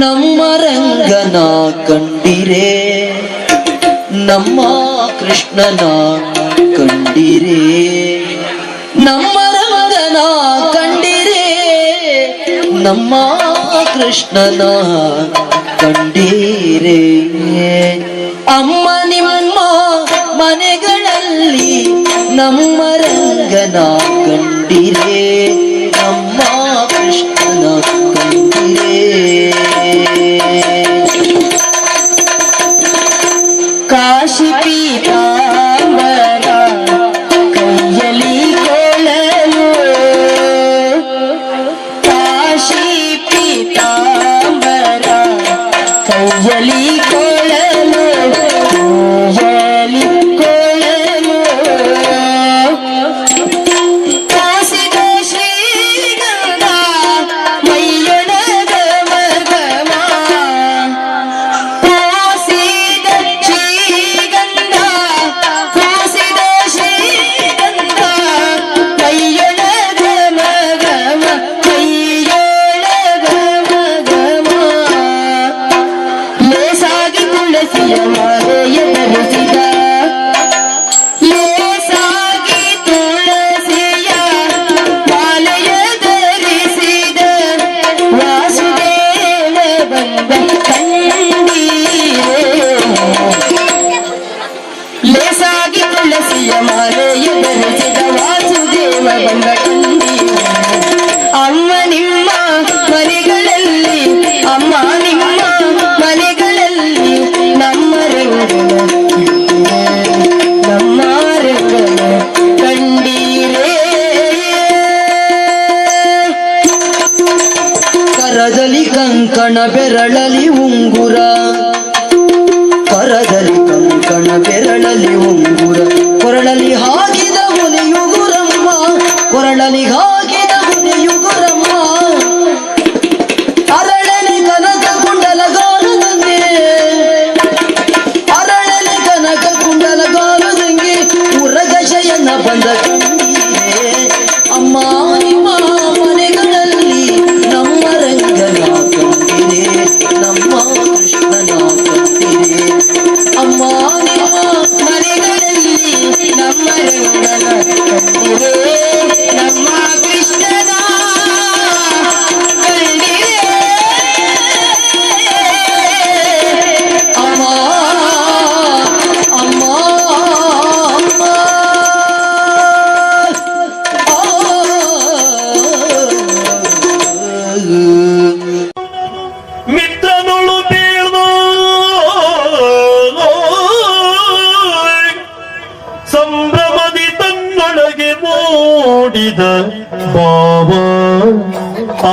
ನಮ್ಮ ರಂಗನ ಕಂಡಿರೆ, ನಮ್ಮ ಕೃಷ್ಣನ ಕಂಡಿರೆ, ನಮ್ಮ ರಂಗನ ಕಂಡಿರೆ, ನಮ್ಮ ಕೃಷ್ಣನ ಕಂಡಿರೆ. ಅಮ್ಮ ನಿಮ್ಮ ಮನೆಗಳಲ್ಲಿ ನಮ್ಮ ರಂಗನ ಕಂಡಿರೆ, ನಮ್ಮ ಕೃಷ್ಣನ ಕಂಡಿರೆ. ಕಾಶಿ ಪೀತಾಂಬರ ಕೈಯಲ್ಲಿ ಕೊಳಲು, ಕಾಶಿ ಪೀತಾಂಬರ ಕೈಯಲ್ಲಿ ಕೊಳಲು, ಕೈಯಲ್ಲಿ ಕೊಳಲು. ಕಾಸಿದ ಶ್ರೀಗಂಧ ಮೈಯೊಳಗ ಮಗಮ, ಕಾಸಿದ ಶ್ರೀಗಂಧ, ಕಾಸಿದ ಶ್ರೀಗಂಧ ಮೈಯೊಳಗ ಮಗಮ, ಮೈಯೊಳಗ ಮಗಮ. ಲೇಸಾಗಿ ತುಳಸಿಯ ಮಾಲೆಯ ಧರಿಸಿದ, ಲೇಸಾಗಿ ತುಳಸಿಯ ಮಾಲೆಯ ಧರಿಸಿದ ವಾಸುದೇವ ಬಂದ ಕಂಡೀರೆ. ಲೇಸಾಗಿ ತುಳಸಿಯ ಮಾಲೆಯ ಧರಿಸಿದ ವಾಸುದೇವ ಬಂದ ಕಂಡೀರೆ. ಅಮ್ಮ ನಿಮ್ಮ ಮನೆಗಳಲ್ಲಿ, ಅಮ್ಮ ನಿಮ್ಮ ಮನೆಗಳಲ್ಲಿ ನಮ್ಮ ರಂಗನ, ನಮ್ಮ ರಂಗನ ಕಂಡೀರೆ. ಕರದಲ್ಲಿ ಕಂಕಣ ಬೆರಳಲಿ ಉಂಗುರ, ಕರದಲ್ಲಿ ಕಂಕಣ ಬೆರಳಲಿ ಉಂಗುರ, ಕೊರಳಲಿ ಹಾಕಿದ ಹುಲಿಯುಗುರಮ್ಮ, ಕೊರಳಲಿ ಹಾಕಿದ ಹುಲಿಯುಗುರಮ್ಮ. ಅರಳಲಿ ಕನಕ ಕುಂಡಲ ಗಾನದಂಗೆ, ಅರಳಲಿ ಕನಕ ಕುಂಡಲ ಗಾನದಂಗೆ, ಉರಗಶಯನ ಬಂದ ಕಂಡೀರೆ. ಅಮ್ಮ ನಿಮ್ಮ ಮನೆಗಳಲ್ಲಿ ನಮ್ಮ ರಂಗನ ಕಂಡಿರೆ, ನಮ್ಮ ಕೃಷ್ಣನ ಕಂಡಿರೆ. ಅಮ್ಮ ನಿಮ್ಮ ಮನೆಗಳಲ್ಲಿ ನಮ್ಮ ರಂಗನ ಕಂಡಿರೆ, ನಮ್ಮ ಕೃಷ್ಣನ ಕಂಡಿರೆ. ಅಮ್ಮ ಅಮ್ಮ ಅಮ್ಮ. ಮಿತ್ರನುಳು ಬೀಳ್ದು ಸಂಭ್ರಮದಿ ತನ್ನೊಳಗೆ ಮೂಡಿದ ಭಾವ,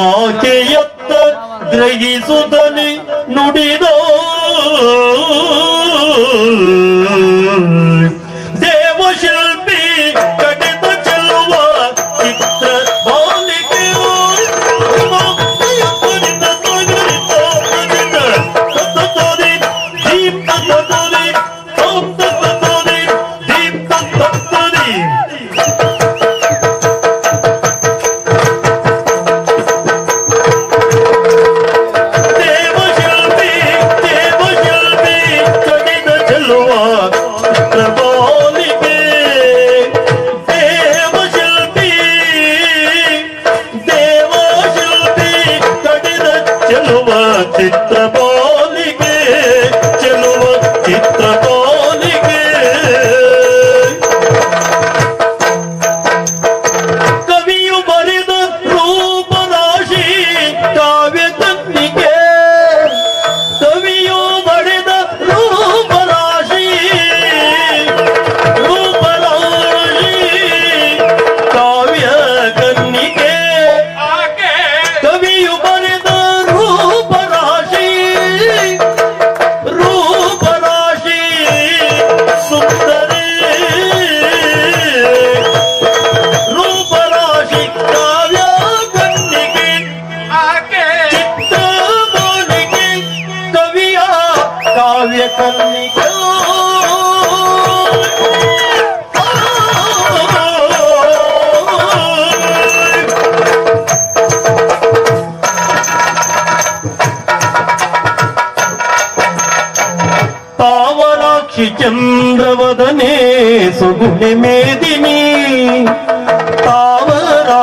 ಆಕೆಯತ್ತ ಗ್ರಹಿಸುತ್ತಲೇ ನುಡಿದ ದೇವಶಿಲ್ಪಿ ಕಡೆದ ಚೆಲ್ಲುವ ಚಿತ್ರ ಬಾಲಿಕೆಯು. ದೇವಶಿಲ್ಪಿ ಕಡೆದ ಚೆಲ್ಲುವ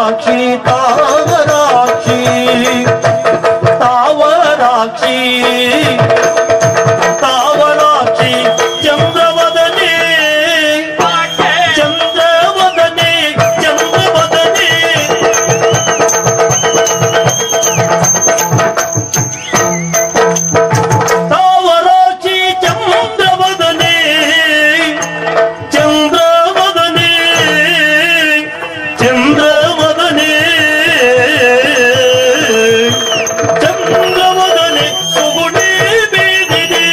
ತಾವರಾಕ್ಷಿ ತಾವರಾಕ್ಷಿ ತಾವರಾಕ್ಷಿ ತಾವರಾಕ್ಷಿ ಚಂದ್ರವದನೆ ಚಂದ್ರವದನೆ ಚಂದ್ರವದನೆ ತಾವರಾಕ್ಷಿ ಚಂದ್ರವದನೆ ಚಂದ್ರವದನೆ ಚಂದ್ರವದನೆ ಚಂದ್ರವದನೆ ಸುಗುಣಿ ಬೀದಿನಿ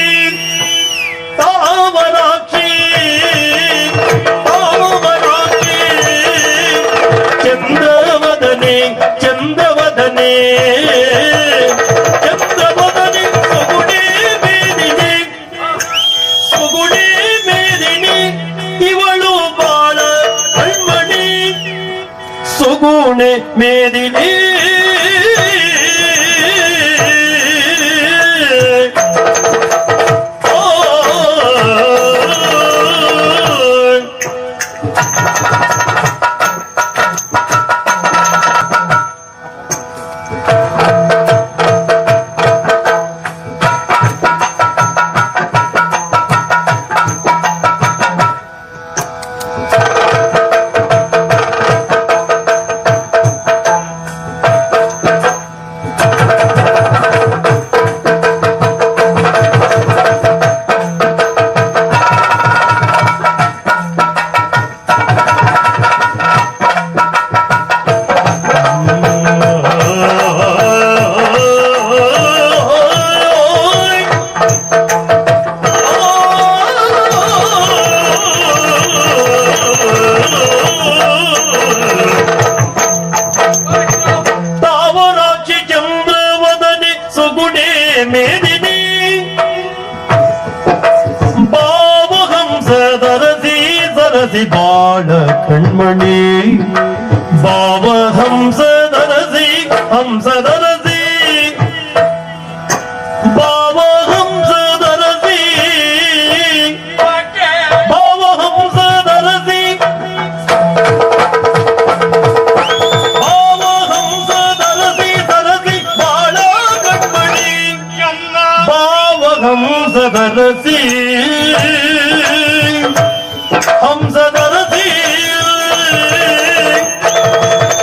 ತಾವರಾಕ್ಷಿ ತಾವರಾಕ್ಷಿ ಚಂದ್ರವದನೆ ಚಂದ್ರವದನೆ ಚಂದ್ರವದನೆ ಸುಗುಣಿ ಬೀದಿನಿ ಸುಗುಣಿ ಬೀದಿನಿ ಇವಳು ಬಾಳ ಕಣ್ಮಣಿ ಸುಗುಣೆ ಮೇದಿನಿ ತಾವರಾಕ್ಷಿ ಚಂದ್ರವದನೆ ಸುಗುಣೆ ಮೇದಿನಿ ಭಾವಹಂಸ ದರಸಿ ಸರಸಿ ಬಾಳ ಕಣ್ಮಣಿ ಭಾವಹಂಸ ದರಸಿ ಹಂಸ ದರಸಿ ಭಾವಹಂಸ ದರಸಿ ಭಾವಹಂಸ ದರಸಿ ಭಾವಹಂಸ ದರಸಿ ಸರಸಿ ಬಾಳ ಕಣ್ಮಣಿ ಭಾವಹಂಸ ದರಸಿ ಹಂಸ ದರಸಿ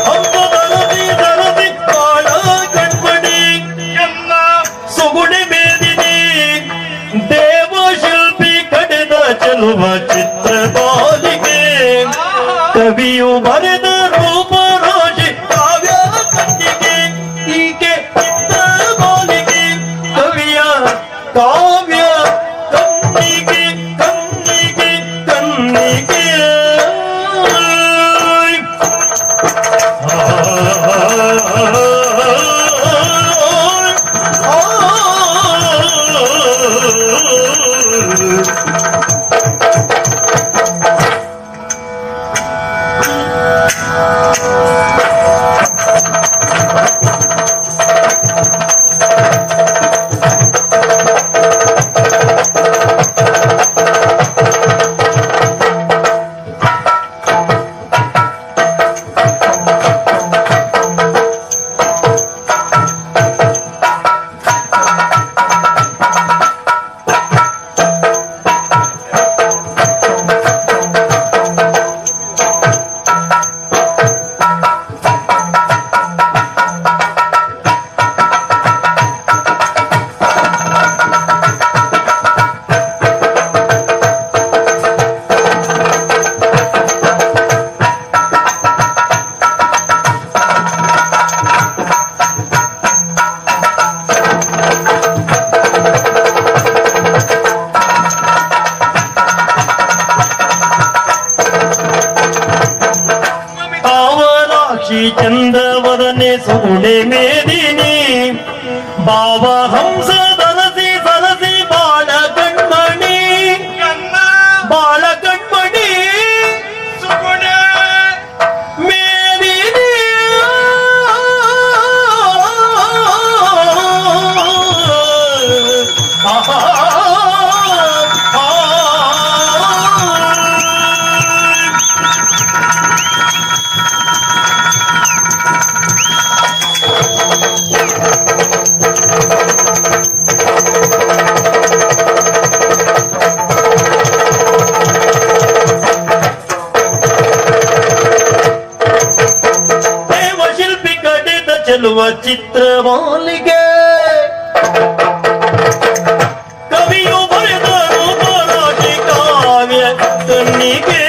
ಹಂಸ ದರಸಿ ದರಸಿ ಬಾಳ ಕಣ್ಮಣಿ ಸುಗುಣಿ ಬೇದಿನಿ ದೇವಶಿಲ್ಪಿ ಕಡೆದ ಚೆಲುವ ಚಿತ್ರದಾಲಿಗೆ ಕವಿಯು ಬರೆದ ರೂಪ ರಾಶಿ ಕಾವ್ಯ ಕಣ್ಣಿಗೆ ಹೀಗೆ ಚಿತ್ರದಾಲಿಗೆ ಕವಿಯ ಕಾವ್ಯ ಕಣ್ಣಿಗೆ ಕಣ್ಣಿಗೆ ಕಣ್ಣಿಗೆ ತಾವರಾಕ್ಷಿ ಚಂದ್ರವದನೆ ಸುಗುಣೆ ಮೇದಿನಿ ಭಾವಹಂಸ ದರಸಿ ಸರಸಿ ಬಾಳ ಕಣ್ಮಣಿ ಬಾಳ ಕಣ್ಮಣಿ ಸುಗುಣೆ ಮೇದಿನಿ ದೇವಶಿಲ್ಪಿ ಕಡೆದ ಚೆಲುವ ಚಿತ್ರಮಾಲಿಗೆ ಕವಿಯು ಬರೆದರು ಮರಾಠಿ ಕಾವ್ಯ ಕಣ್ಣಿಗೆ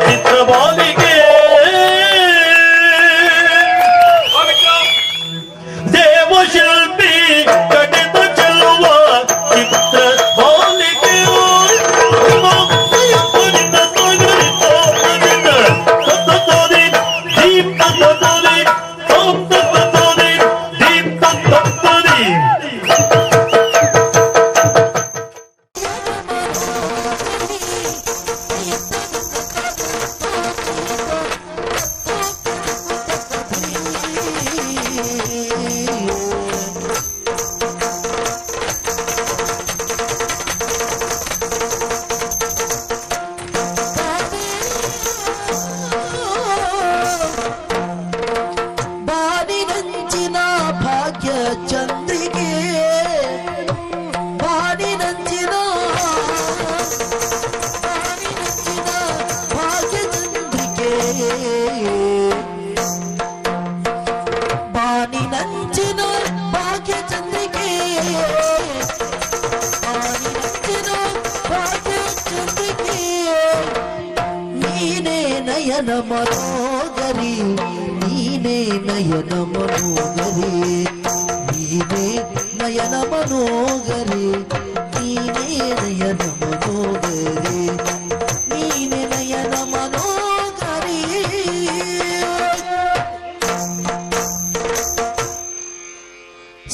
ಚಿತ್ರಮಾಲಿಗೆ ದೇವಶಿಲ್ಪಿ ಕಡೆದ ಚೆಲುವ ಚಿತ್ರಮಾಲಿಗೆ ಬಾನಿನಂಚಿನ ಭಾಗ್ಯ ಚಂದ್ರಿಕೆ ಬಾನಿನಂಚಿನ ಭಾಗ್ಯ ಚಂದ್ರಿಕೆ ಬಾನಿನಂಚಿನ ಭಾಗ್ಯ ಚಂದ್ರಿಕೆ ಬಾನಿನಂಚಿನ ಭಾಗ್ಯ ಚಂದ್ರಿಕೆ ನೀನೇ ನಯನ ಮನೋಗರಿ ನೀನೇ ನಯನ ಮನೋಗರಿ ನೀನೇ ನಯನ ಮನೋಗರಿ ನೀನೇ ನಯನ ಮನೋಗರಿ ನೀನೇ ನಯನ ಮನೋಗರಿ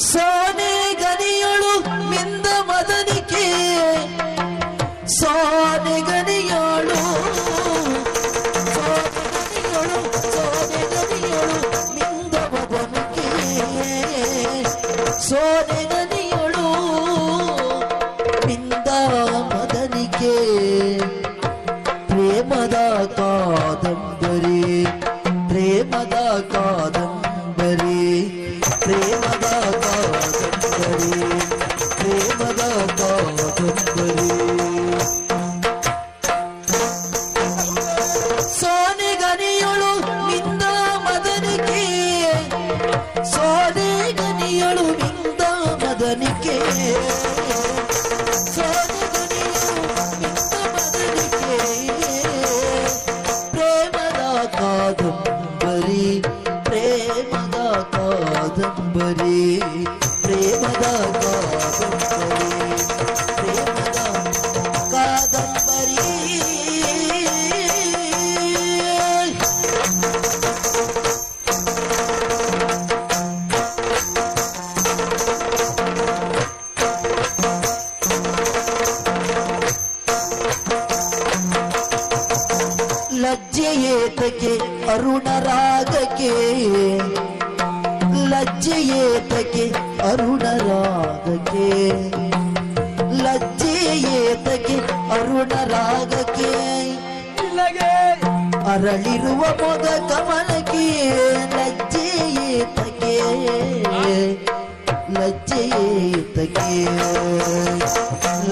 ಸೋನೆ ಗನಿಯಳು ಮಿಂದ ಮದನಿಕೆ ಸೋನೆ ಗನಿಯಳು ಸೋನೆಗನಿಯಳು ಮಿಂದ ಮದನಿಕೆ ಪ್ರೇಮದ ಕಾದಂಬರಿ ಪ್ರೇಮದ ಕಾದಂಬರಿ ಪ್ರೇಮದ ಕಾದಂಬರಿ ಪ್ರೇಮದ ಕಾದಂಬರಿ ಸೋನೆಗನಿಯಳು ಮಿಂದ ಮದನಿಕೆ ಸೋನೆಗನಿಯಳು ಮಿಂದ ಮದನಿಕೆ ಪ್ರೇಮದ ಕಾದಂಬರಿ ಪ್ರೇಮದ ಕಾದಂಬರಿ ಪ್ರೇಮದ ಕಾದಂಬರಿ ಪ್ರೇಮದ ಕಾದಂಬರಿ ಲಜ್ಜೆಯೇತಕ್ಕೆ ಅರುಣ ರಾಗಕ್ಕೆ ಲಜ್ಜೆಯೇತಕ್ಕೆ ಅರುಣ ರಾಗಕ್ಕೆ ಲಜ್ಜೆಯೇತಕ್ಕೆ ಅರುಣ ರಾಗಕ್ಕೆ ಅರಳಿರುವ ಮೊಗ ಕಮಲಕ್ಕೆ ಲಜ್ಜೆಯೇತಕ್ಕೆ ಲಜ್ಜೆಯೇತಕ್ಕೆ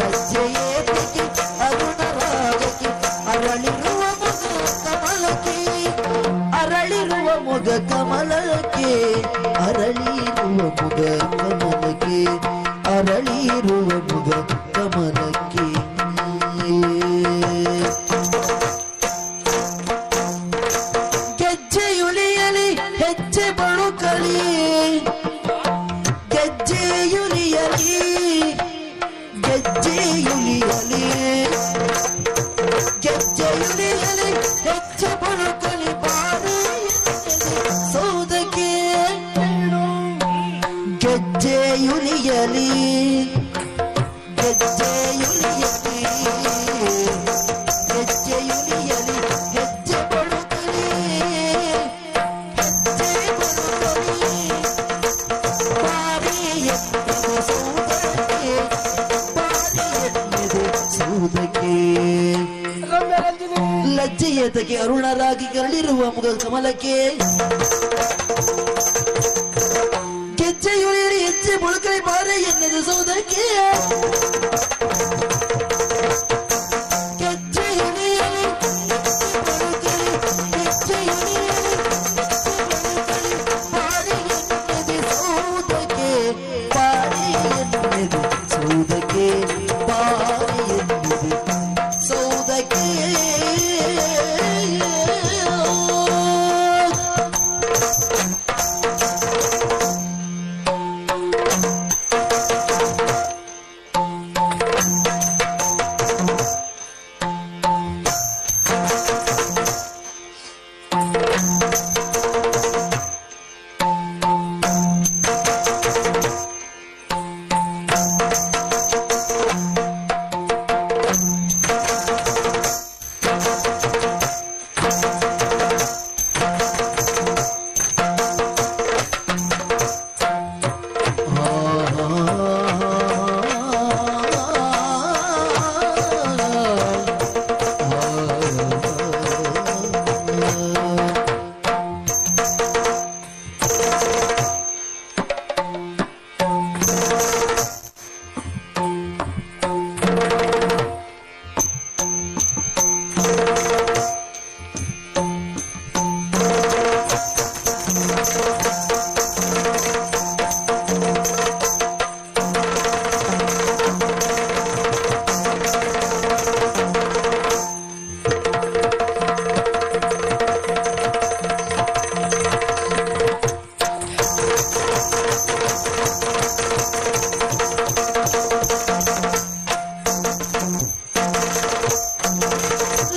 ಲಜ್ಜೆಯೇತಕ್ಕೆ ಅರುಣ ರಾಗಕ್ಕೆ ಅರಳಿರುವ ಅರಳಿರುವ ಮೊಗ ಕಮಲಕ್ಕೆ ಅರಳಿರುವ ಮೊಗ ಕಮಲಕ್ಕೆ ಅರಳಿರುವ ಮೊಗ ಕಮಲಕ್ಕೆ ಗೆಜ್ಜೆಯುಲಿಯಲಿ ಹೆಜ್ಜೆ ಬಳುಕಲಿ ಗೆಜ್ಜೆಯುಲಿಯಲಿ ಗೆಜ್ಜೆಯುಲಿಯಲಿ ಗೆಜ್ಜೆಯುಲಿಯಲಿ ಹೆಜ್ಜೆ ಬಳುಕಲಿ ಸೌದಕ್ಕೆ ಗೆಜ್ಜೆಯುಲಿಯಲಿ ಗೆಜ್ಜೆಯುಲಿಯಲಿ ಗೆಜ್ಜೆಯುಲಿಯಲಿ ಹೆಜ್ಜೆ ಬಳುಕಲಿ ಬಾರಿ ಎನ್ನುವುದು ಸೌದಕ್ಕೆ ಬಾರಿ ಎನ್ನುವುದು ಸೌದಕ್ಕೆ ಲಜ್ಜೆಯೇತಕ್ಕೆ ಅರುಣರಾಗಿ ಕರಳಿರುವ ಮುಗ ಕಮಲಕ್ಕೆ ಸೌದಕ್ಕೆ ಗೆಜ್ಜೆ ಹಿಡಿಯಲಿ ಗೆಜ್ಜೆ ಹಿಡಿಯಲಿ ಬಾರಿ ಎನ್ನೆದೆ ಸೌದಕ್ಕೆ ಬಾರಿ ಎನ್ನೆದೆ ಸೌದಕ್ಕೆ ಬಾರಿ ಎನ್ನೆದೆ ಸೌದಕ್ಕೆ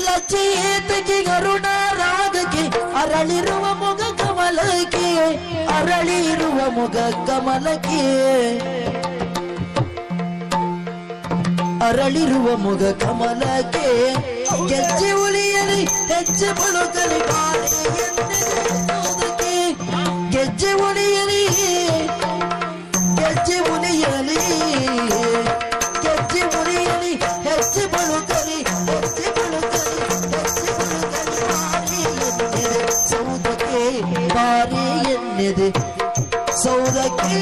ಲಜ್ಜೆಯೇತಕ್ಕೆ ಅರುಣ ರಾಗಕ್ಕೆ ಅರಳಿರುವ ಮೊಗ ಕಮಲಕ್ಕೆ ಅರಳಿರುವ ಮೊಗ ಕಮಲಕ್ಕೆ ಅರಳಿರುವ ಮೊಗ ಕಮಲಕ್ಕೆ ಗೆಜ್ಜೆ ಉಳಿಯಲಿ ಹೆಜ್ಜೆ ಬಳುಕಲಿ ಬಾರಿ ಎನ್ನೆದೆ ಸೌದಕ್ಕೆ ಗೆಜ್ಜೆ ಉಳಿಯಲಿ ಗೆಜ್ಜೆ ಉಳಿಯಲಿ ಗೆಜ್ಜೆ ಉಳಿಯಲಿ ಹೆಜ್ಜೆ ಬಳುಕಲಿ ಹೆಜ್ಜೆ ಬಳುಕಲಿ ಹೆಜ್ಜೆ ಬಳುಕಲಿ ಬಾರಿ ಎನ್ನೆದೆ ಸೌದಕ್ಕೆ ಬಾರಿ ಎನ್ನೆದೆ ಸೌದಕ್ಕೆ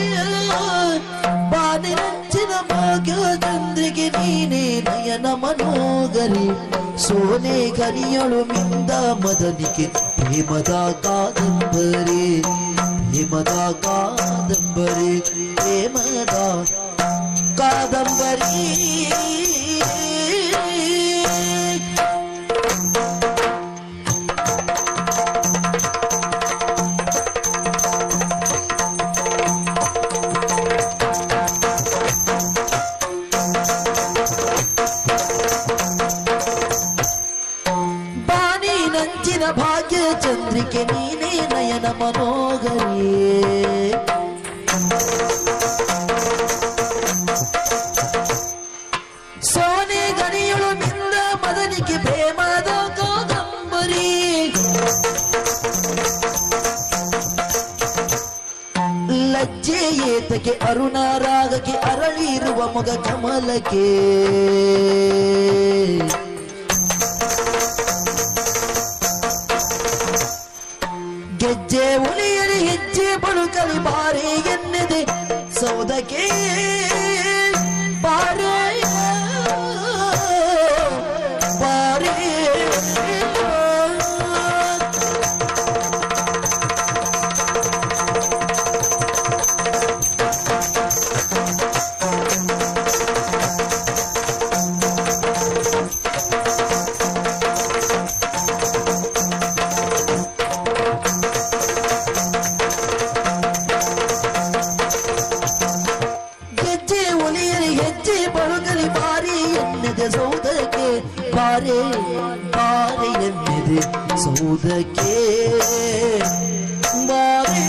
ಬಾನಿರಂಚಿನ ಭಾಗ್ಯ ಚಂದ್ರಿಗೆ ನೀನೇ ನಯನ ಮನೋಗರಿ ಸೋನೆ ಗನಿಯಳು ಮಿಂದ ಮದನಿಗೆ ಪ್ರೇಮದ ಕಾದಂಬರಿ ಪ್ರೇಮದ ಕಾದಂಬರಿ ಪ್ರೇಮದ ಕಾದಂಬರಿ ನಂಚಿನ ಭಾಗ್ಯ ಚಂದ್ರಿಕೆ ನೀನೇ ನಯನ ಮನೋಗರಿ ಸೋನೆ ಗಣಿಯಳು ಮಿಂದ ಮದನಿಗೆ ಪ್ರೇಮದ ಕಾದಂಬರಿ ಲಜ್ಜೆ ಏತಕ್ಕೆ ಅರುಣ ರಾಗಕ್ಕೆ ಅರಳಿರುವ ಮೊಗ ಕಮಲಕ್ಕೆ ಗೆಜ್ಜೆ ಉಳಿಯಲಿ ಹೆಜ್ಜೆ ಬಳುಕಲಿ ಬಾರಿ ಎನ್ನೆದೆ ಸೌದಕ್ಕೆ ಬಾರಿ ಬಾರಿ ಹೆಜ್ಜೆ ಬಳುಕಲಿ ಬಾರಿ ಎನ್ನೆದೆ ಸೌದಕ್ಕೆ ಬಾರೆ ಬಾರೆ ಎನ್ನೆದೆ ಸೌದಕ್ಕೆ ಬಾರೆ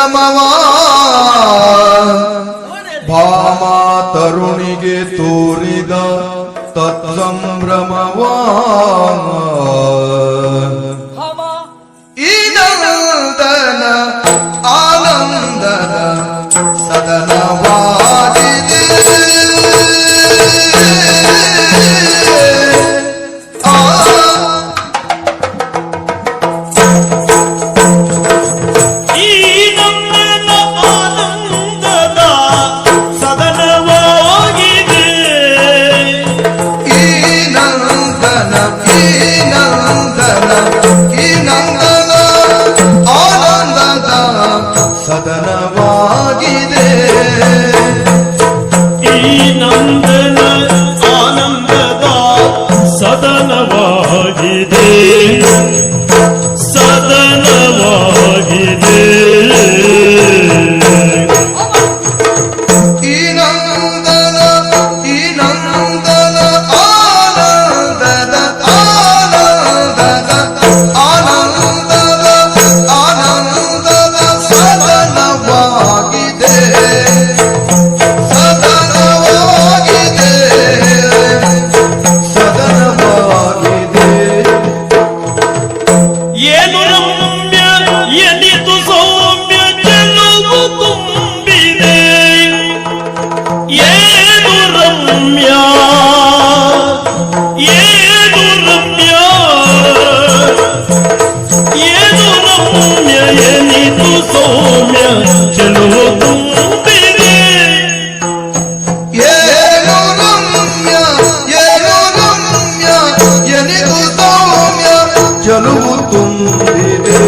ಸಂಭ್ರಮವ ಭಾಮ ತರುಣಿಗೆ ತೋರಿದ ತತ್ಸಂಭ್ರಮವ ಈ ನಂದನ ಆನಂದದ ಸದನವಾಗಿದೆ ಈ ನಮ್ಮ ಆನಂದದ ಸದನವಾಗಿದೆ ಈ ನಂದನ ಈ ನಂದನ ಈ ನಂದನ ಆನಂದದ ಸದನವಾಗಿದೆ ಈ ನಂದನ ಆನಂದದ ಸದನವಾಗಿದೆ ಸದನವಾಗಿದೆ ಈ ನಂದನ ಆನಂದದ ಆನಂದದ ಆನಂದದ ಆನಂದದ ಸದನವಾಗಿದೆ ಸದನವಾಗಿದೆ ಸದನವಾಗಿದೆ ಏನು ರಮ್ಯ ಎನಿತು ಸೌಮ್ಯ ಚೆಲುವು ತುಂಬಿದೆ ಏನು ರಮ್ಯ ಏನು ರಮ್ಯ ಏನು ರಮ್ಯ ಎನಿತು ಸೌಮ್ಯ ಚೆಲುವು ತುಂಬಿದೆ ಏನು ರಮ್ಯ ಎನಿದು ಸೌಮ್ಯ ಚಲುವು ತುಂಬಿದೆ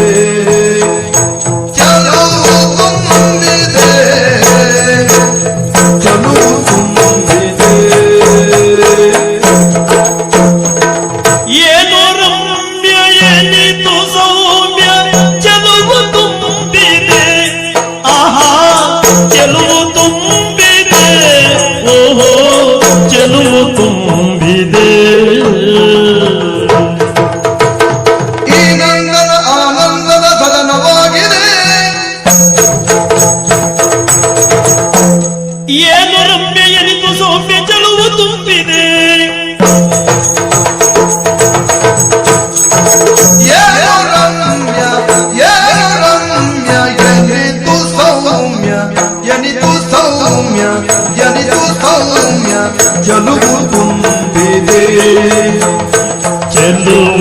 ಚಲುವು ತುಂಬಿದೆ ಚಲುವು ತುಂಬಿದೆ ಏನು ರಮ್ಯ ಎನಿತು ಸೌಮ್ಯ ಚೆಲುವು ತುಂಬಿದೆ ಆಹಾ ಚೆಲುವು ತುಂಬಿದೆ ಓಹೋ ಚೆಲುವು ತುಂಬಿದೆ ಈ ನಂದನ ಆನಂದದ ಸದನವಾಗಿದೆ ಏನು ರಮ್ಯ ಎನಿತು ಸೌಮ್ಯ ಚೆಲುವು ತುಂಬಿದೆ ಏನು ರಮ್ಯ ಎನಿತು ಸೌಮ್ಯ ಎನಿತು ಸೌಮ್ಯ ಎನಿತು ಸೌಮ್ಯ ಚಲುವು ತುಂಬಿದೆ ಚೆಲುವು